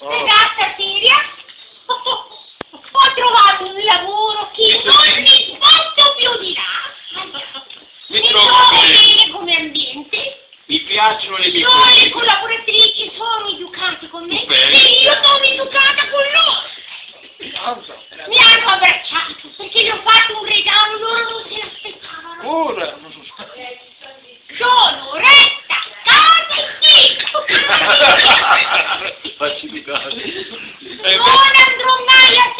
ragazza seria, ho trovato un lavoro che non mi posso più di là. Mi Mi trovo trovo bene. bene come ambiente. Mi piacciono le mie No, le colleghe. collaboratrici sono educate con me Bene. e io sono educata con loro. Mi hanno abbracciato perché gli ho fatto un regalo, loro non se l'aspettavano. Ora. Sono retta casa e zitto. Facilità. Non andrò mai a